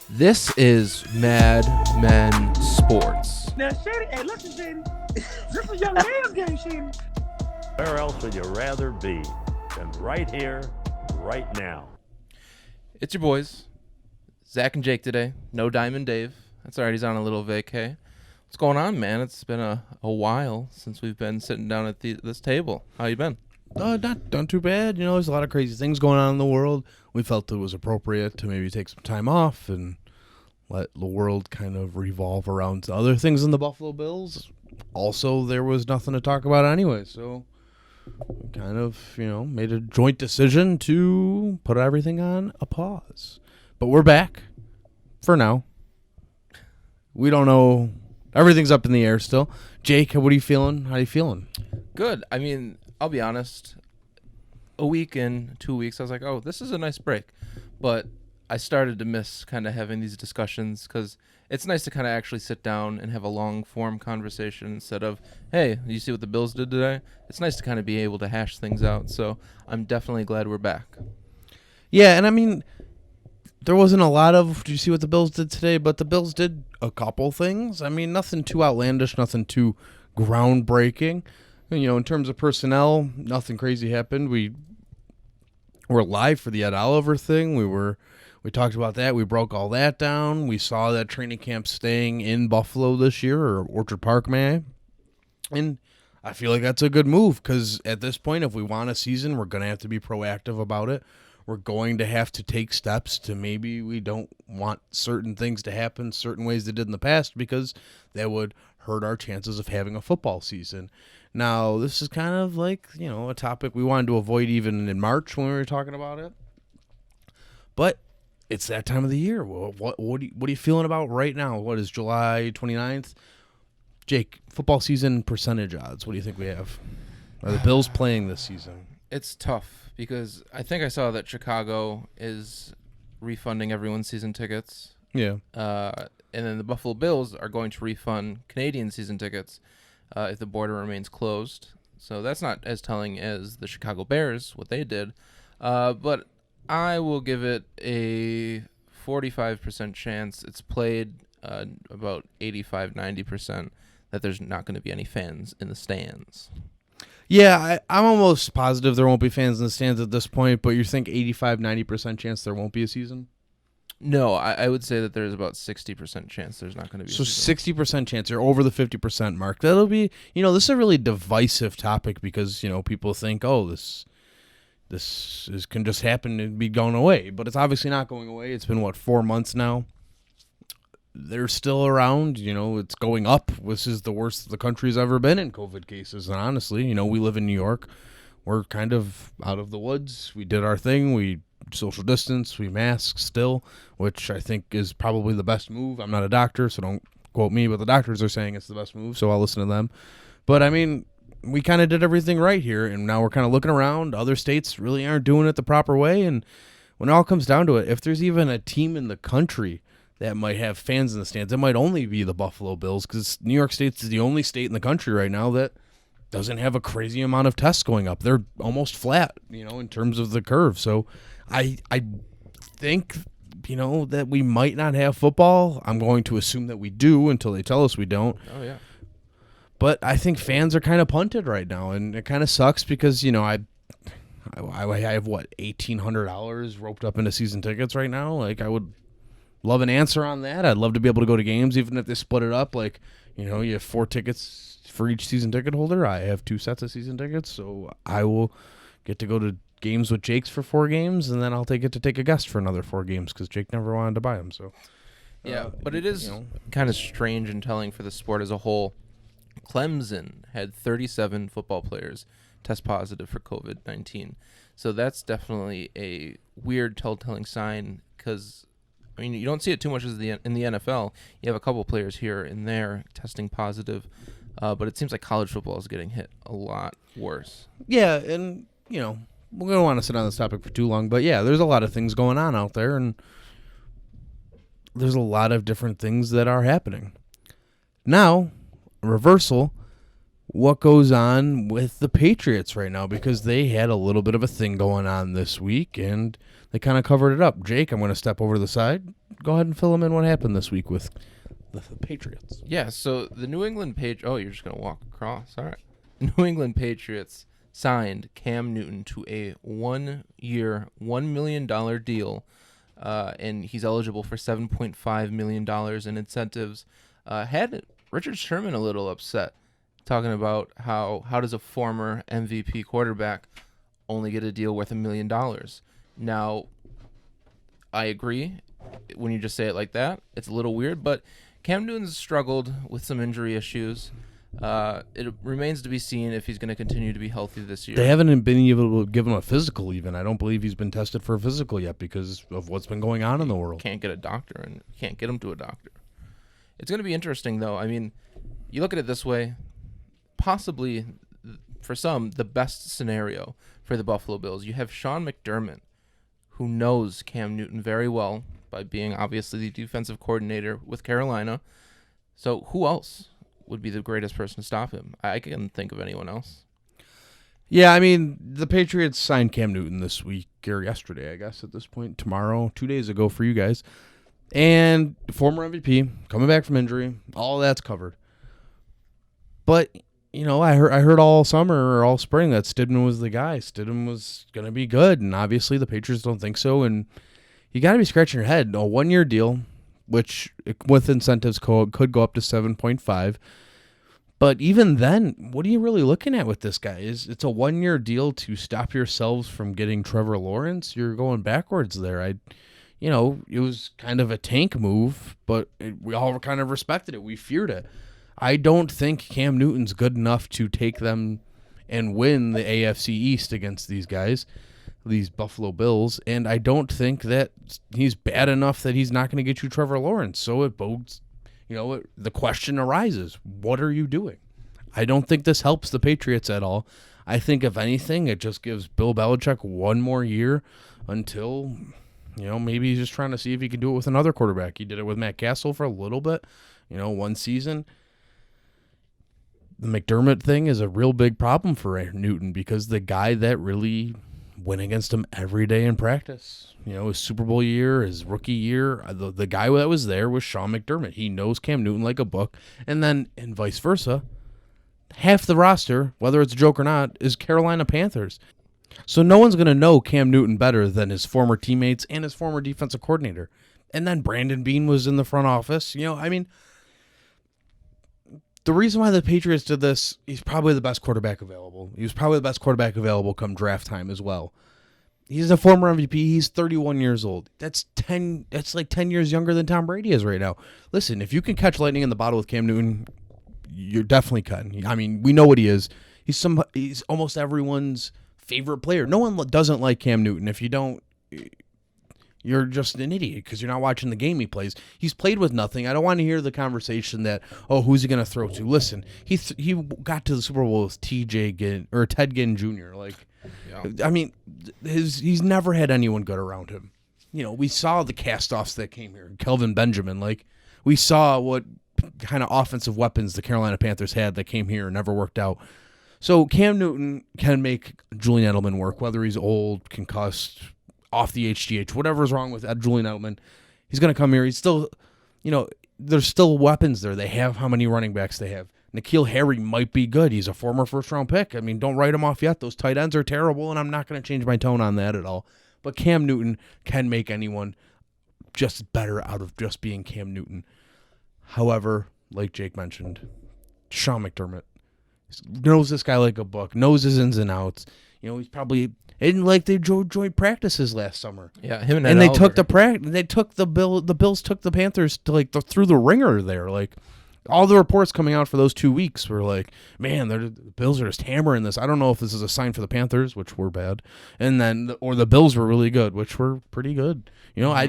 This is Madmen Sports. Now, Shady, hey, listen, Shady. This is young man's game, Shady. Where else would you rather be than right here, right now? It's your boys, Zach and Jake today. No Diamond Dave. That's all right. He's on a little vacay. What's going on, man? It's been a while since we've been sitting down at this table. How you been? Not too bad. You know, there's a lot of crazy things going on in the world. We felt it was appropriate to maybe take some time off and let the world kind of revolve around to other things in the Buffalo Bills. Also, there was nothing to talk about anyway, so we kind of, made a joint decision to put everything on a pause. But we're back for now. We don't know. Everything's up in the air still. Jake, what are you feeling? How are you feeling? Good. I mean, I'll be honest. A week in, 2 weeks, I was like, oh, this is a nice break. But I started to miss kind of having these discussions because it's nice to kind of actually sit down and have a long-form conversation instead of, hey, you see what the Bills did today? It's nice to kind of be able to hash things out. So I'm definitely glad we're back. Yeah, and I mean, there wasn't a lot of, do you see what the Bills did today? But the Bills did a couple things. I mean, nothing too outlandish, nothing too groundbreaking. In terms of personnel, nothing crazy happened. We were live for the Ed Oliver thing. We talked about that. We broke all that down. We saw that training camp staying in Buffalo this year, or Orchard Park, and I feel like that's a good move because at this point, if we want a season, we're going to have to be proactive about it. We're going to have to take steps to maybe we don't want certain things to happen certain ways they did in the past because that would hurt our chances of having a football season. Now, this is kind of like, a topic we wanted to avoid even in March when we were talking about it. But it's that time of the year. What are you feeling about right now? What is July 29th? Jake, football season percentage odds. What do you think we have? Are the Bills playing this season? It's tough because I think I saw that Chicago is refunding everyone's season tickets. Yeah. And then the Buffalo Bills are going to refund Canadian season tickets if the border remains closed. So that's not as telling as the Chicago Bears, what they did. But I will give it a 45% chance. It's played about 85-90% that there's not going to be any fans in the stands. Yeah, I'm almost positive there won't be fans in the stands at this point, but you think 85-90% chance there won't be a season? No, I would say that there's about 60% chance there's not going to be So a season. 60% chance, you're over the 50% mark. That'll be, this is a really divisive topic because, people think, oh, this can just happen and be going away. But it's obviously not going away. It's been, 4 months now? They're still around. It's going up. This is the worst the country's ever been in COVID cases. And honestly, we live in New York. We're kind of out of the woods. We did our thing. We social distance. We mask still, which I think is probably the best move. I'm not a doctor, so don't quote me, but the doctors are saying it's the best move, so I'll listen to them. But, I mean, we kind of did everything right here, and now we're kind of looking around. Other states really aren't doing it the proper way, and when it all comes down to it, if there's even a team in the country that might have fans in the stands, it might only be the Buffalo Bills because New York State is the only state in the country right now that doesn't have a crazy amount of tests going up. They're almost flat, in terms of the curve. So I think, that we might not have football. I'm going to assume that we do until they tell us we don't. Oh, yeah. But I think fans are kind of punted right now, and it kind of sucks because, I have, $1,800 roped up into season tickets right now. Like, I would love an answer on that. I'd love to be able to go to games, even if they split it up. Like, you have 4 tickets for each season ticket holder. I have 2 sets of season tickets, so I will get to go to games with Jake's for 4 games, and then I'll get to take a guest for another 4 games because Jake never wanted to buy them. So, yeah, but it is kind of strange and telling for the sport as a whole. Clemson had 37 football players test positive for COVID-19. So that's definitely a weird telltale sign because, you don't see it too much in the NFL. You have a couple players here and there testing positive, but it seems like college football is getting hit a lot worse. Yeah, and, we don't want to sit on this topic for too long, but yeah, there's a lot of things going on out there, and there's a lot of different things that are happening. Now, reversal, what goes on with the Patriots right now, because they had a little bit of a thing going on this week, and they kind of covered it up. Jake, I'm going to step over to the side. go ahead and fill them in what happened this week with the Patriots. Yeah, so the New England Patriots... Oh, you're just going to walk across. All right. New England Patriots signed Cam Newton to a 1-year, $1 million deal, and he's eligible for $7.5 million in incentives. Had Richard Sherman a little upset, talking about how does a former MVP quarterback only get a deal worth $1 million? Now, I agree. When you just say it like that, it's a little weird, but Cam Newton's struggled with some injury issues. It remains to be seen if he's going to continue to be healthy this year. They haven't been able to give him a physical even. I don't believe he's been tested for a physical yet because of what's been going on in the world. Can't get a doctor, and can't get him to a doctor. It's going to be interesting, though. I mean, you look at it this way, possibly, for some, the best scenario for the Buffalo Bills. You have Sean McDermott, who knows Cam Newton very well by being obviously the defensive coordinator with Carolina. So who else would be the greatest person to stop him? I can't think of anyone else. Yeah, I mean, the Patriots signed Cam Newton this week, or yesterday, I guess, at this point. Tomorrow, 2 days ago for you guys. And former MVP, coming back from injury, all that's covered. But, you know, I heard all summer or all spring that Stidham was the guy. Stidham was going to be good, and obviously the Patriots don't think so, and you got to be scratching your head. A 1-year deal, which with incentives could go up to 7.5. But even then, what are you really looking at with this guy? It's a 1-year deal to stop yourselves from getting Trevor Lawrence. You're going backwards there. It was kind of a tank move, but we all kind of respected it. We feared it. I don't think Cam Newton's good enough to take them and win the AFC East against these guys, these Buffalo Bills, and I don't think that he's bad enough that he's not going to get you Trevor Lawrence. So it bodes, the question arises, what are you doing? I don't think this helps the Patriots at all. I think, if anything, it just gives Bill Belichick one more year until, maybe he's just trying to see if he can do it with another quarterback. He did it with Matt Castle for a little bit, one season. The McDermott thing is a real big problem for Newton because the guy that really went against him every day in practice, his Super Bowl year, his rookie year, the guy that was there was Sean McDermott. He knows Cam Newton like a book, and vice versa. Half the roster, whether it's a joke or not, is Carolina Panthers. So no one's going to know Cam Newton better than his former teammates and his former defensive coordinator. And then Brandon Beane was in the front office. The reason why the Patriots did this, he's probably the best quarterback available. He was probably the best quarterback available come draft time as well. He's a former MVP. He's 31 years old. That's like 10 years younger than Tom Brady is right now. Listen, if you can catch lightning in the bottle with Cam Newton, you're definitely cutting. I mean, we know what he is. He's almost everyone's favorite player. No one doesn't like Cam Newton. If you don't, you're just an idiot because you're not watching the game he plays. He's played with nothing. I don't want to hear the conversation that, who's he going to throw to? Listen, he got to the Super Bowl with Ted Ginn Jr. I mean, he's never had anyone good around him. We saw the cast-offs that came here. Kelvin Benjamin. We saw what kind of offensive weapons the Carolina Panthers had that came here and never worked out. So Cam Newton can make Julian Edelman work, whether he's old, concussed, off the HGH, whatever's wrong with Julian Edelman. He's going to come here. He's still, there's still weapons there. They have how many running backs they have. N'Keal Harry might be good. He's a former first-round pick. I mean, don't write him off yet. Those tight ends are terrible, and I'm not going to change my tone on that at all. But Cam Newton can make anyone just better out of just being Cam Newton. However, like Jake mentioned, Sean McDermott knows this guy like a book, knows his ins and outs. He's probably they joint practices last summer. Yeah, him and they took the Bills took the Panthers to through the ringer there. All the reports coming out for those 2 weeks were like, man, the Bills are just hammering this. I don't know if this is a sign for the Panthers, which were bad, or the Bills were really good, which were pretty good. I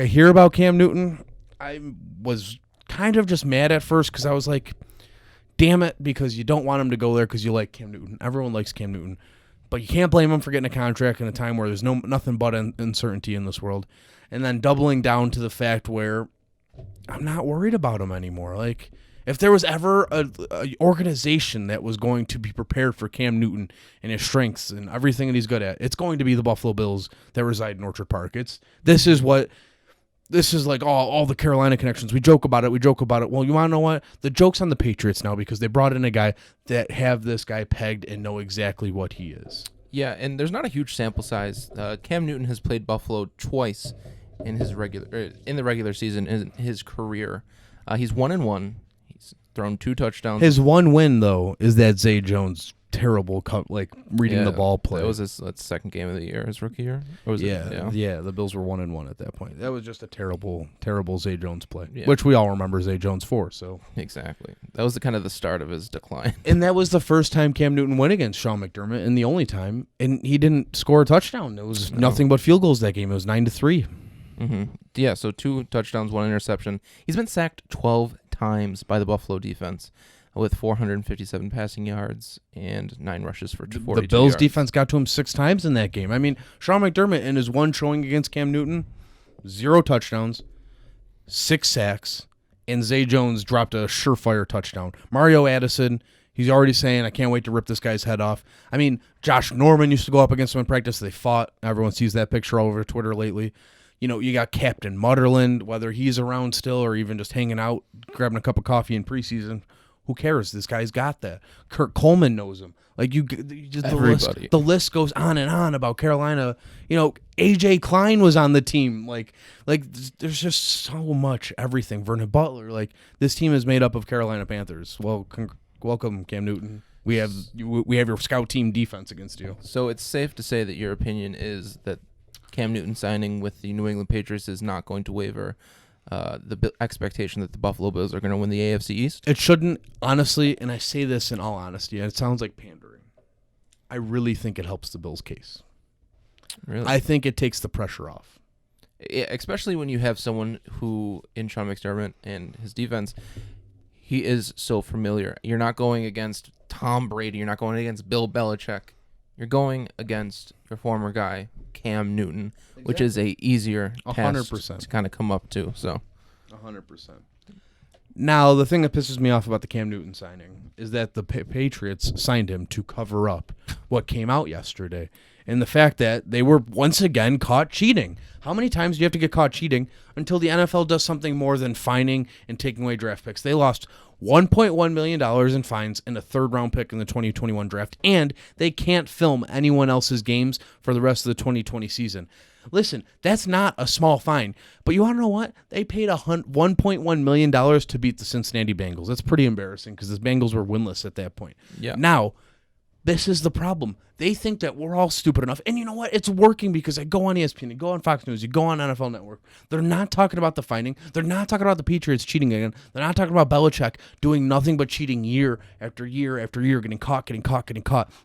hear about Cam Newton. I was kind of just mad at first because I was like, damn it, because you don't want him to go there because you like Cam Newton. Everyone likes Cam Newton. But you can't blame him for getting a contract in a time where there's nothing but uncertainty in this world. And then doubling down to the fact where I'm not worried about him anymore. If there was ever a organization that was going to be prepared for Cam Newton and his strengths and everything that he's good at, it's going to be the Buffalo Bills that reside in Orchard Park. This is what this is like all the Carolina connections. We joke about it. Well, you want to know what? The joke's on the Patriots now because they brought in a guy that have this guy pegged and know exactly what he is. Yeah, and there's not a huge sample size. Cam Newton has played Buffalo twice in the regular season in his career. He's 1-1. He's thrown 2 touchdowns. His one win though is that Zay Jones terrible reading the ball play. That was his second game of the year, his rookie year. Or was it? The Bills were 1-1 at that point. That was just a terrible Zay Jones play, Yeah. which we all remember Zay Jones for. So exactly, that was the start of his decline. And that was the first time Cam Newton went against Sean McDermott, and the only time, and he didn't score a touchdown. It was nothing but field goals that game. It was 9-3. Mm-hmm. Yeah, so 2 touchdowns, 1 interception. He's been sacked 12 times by the Buffalo defense, with 457 passing yards and 9 rushes for 42 The Bills' yards. defense got to him 6 times in that game. I mean, Sean McDermott in his one showing against Cam Newton, 0 touchdowns, 6 sacks, and Zay Jones dropped a surefire touchdown. Mario Addison, he's already saying, I can't wait to rip this guy's head off. I mean, Josh Norman used to go up against him in practice. They fought. Everyone sees that picture all over Twitter lately. You know, you got Captain Mutterland, whether he's around still or even just hanging out, grabbing a cup of coffee in preseason. Who cares? This guy's got that. Kurt Coleman knows him. Like the list goes on and on about Carolina. You know, AJ Klein was on the team. Like there's just so much everything. Vernon Butler. Like this team is made up of Carolina Panthers. Well, welcome Cam Newton. We have your scout team defense against you. So it's safe to say that your opinion is that Cam Newton signing with the New England Patriots is not going to waver the expectation that the Buffalo Bills are going to win the AFC East? It shouldn't, honestly, and I say this in all honesty, and it sounds like pandering. I really think it helps the Bills' case. Really? I think it takes the pressure off. Yeah, especially when you have someone who, in Sean McDermott and his defense, he is so familiar. You're not going against Tom Brady. You're not going against Bill Belichick. You're going against your former guy, Cam Newton, which is a easier task 100% to kind of come up to. So, 100%. Now, the thing that pisses me off about the Cam Newton signing is that the Patriots signed him to cover up what came out yesterday, and the fact that they were once again caught cheating. How many times do you have to get caught cheating until the NFL does something more than fining and taking away draft picks? They lost $1.1 million in fines and a third-round pick in the 2021 draft, and they can't film anyone else's games for the rest of the 2020 season. Listen, that's not a small fine, but you want to know what? They paid $1.1 million to beat the Cincinnati Bengals. That's pretty embarrassing because the Bengals were winless at that point. yeah. Now, this is the problem. They think that we're all stupid enough. And you know what? It's working because I go on ESPN, you go on Fox News, you go on NFL Network. They're not talking about the fighting. They're not talking about the Patriots cheating again. They're not talking about Belichick doing nothing but cheating year after year after year, getting caught.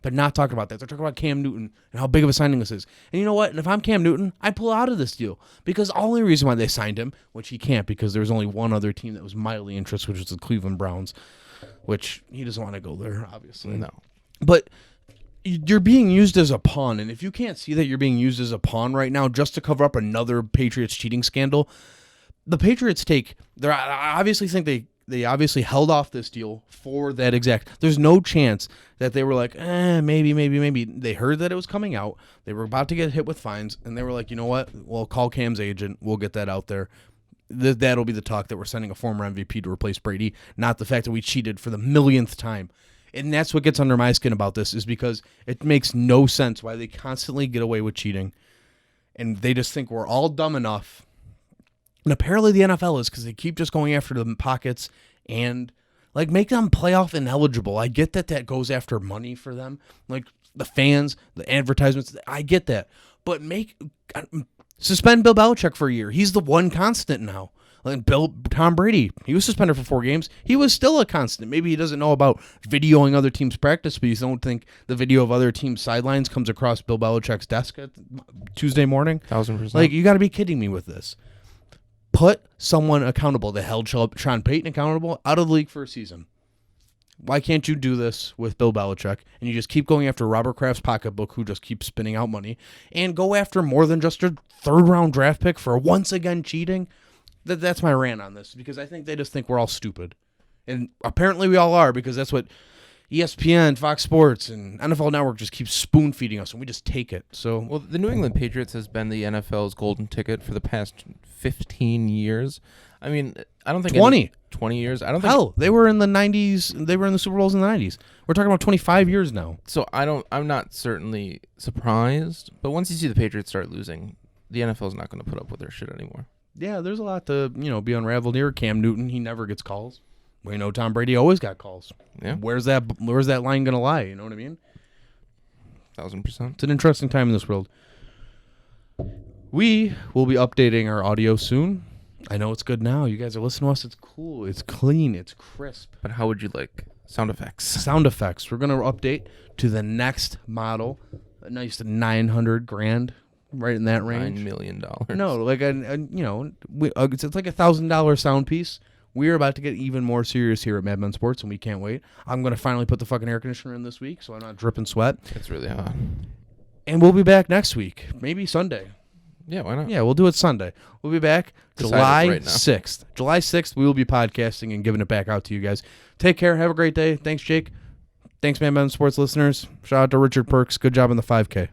They're not talking about that. They're talking about Cam Newton and how big of a signing this is. And you know what? And if I'm Cam Newton, I pull out of this deal because the only reason why they signed him, which he can't because there was only one other team that was mildly interested, which was the Cleveland Browns, which he doesn't want to go there, obviously. No. But you're being used as a pawn, and if you can't see that you're being used as a pawn right now just to cover up another Patriots cheating scandal, the Patriots I obviously think they obviously held off this deal for that exact. There's no chance that they were like, maybe. They heard that it was coming out. They were about to get hit with fines, and they were like, you know what? Well, call Cam's agent. We'll get that out there. That'll be the talk that we're sending a former MVP to replace Brady, not the fact that we cheated for the millionth time. And that's what gets under my skin about this is because it makes no sense why they constantly get away with cheating. And they just think we're all dumb enough. And apparently the NFL is because they keep just going after the pockets and like make them playoff ineligible. I get that goes after money for them. Like the fans, the advertisements. I get that. But suspend Bill Belichick for a year. He's the one constant now. And Tom Brady, he was suspended for 4 games. He was still a constant. Maybe he doesn't know about videoing other teams' practice, but you don't think the video of other teams' sidelines comes across Bill Belichick's desk at Tuesday morning? 1,000%. Like, you got to be kidding me with this. Put someone accountable. They held Sean Payton accountable out of the league for a season. Why can't you do this with Bill Belichick and you just keep going after Robert Kraft's pocketbook, who just keeps spinning out money, and go after more than just a third-round draft pick for once again cheating? That's my rant on this because I think they just think we're all stupid. And apparently we all are because that's what ESPN, Fox Sports, and NFL Network just keep spoon feeding us, and we just take it. So, Well, the New England Patriots has been the NFL's golden ticket for the past 15 years. I mean, I don't think 20 years. I don't think. hell, they were in the 90s. They were in the Super Bowls in the 90s. We're talking about 25 years now. So I'm not certainly surprised, but once you see the Patriots start losing, the NFL's not going to put up with their shit anymore. Yeah, there's a lot to be unraveled here. Cam Newton, he never gets calls. We know Tom Brady always got calls. Yeah. Where's that line gonna lie? You know what I mean? 1000%. It's an interesting time in this world. We will be updating our audio soon. I know it's good now. You guys are listening to us. It's cool. It's clean. It's crisp. But how would you like sound effects? Sound effects. We're gonna update to the next model. A nice $900,000, right in that range. $9 million. No, like it's like $1,000 sound piece. We're about to get even more serious here at Madmen Sports, and we can't wait. I'm going to finally put the fucking air conditioner in this week, so I'm not dripping sweat. It's really hot. And we'll be back next week, maybe Sunday. Yeah, why not? Yeah, we'll do it Sunday. We'll be back July 6th. July 6th, we will be podcasting and giving it back out to you guys. Take care. Have a great day. Thanks, Jake. Thanks, Madmen Sports listeners. Shout out to Richard Perks. Good job on the 5K.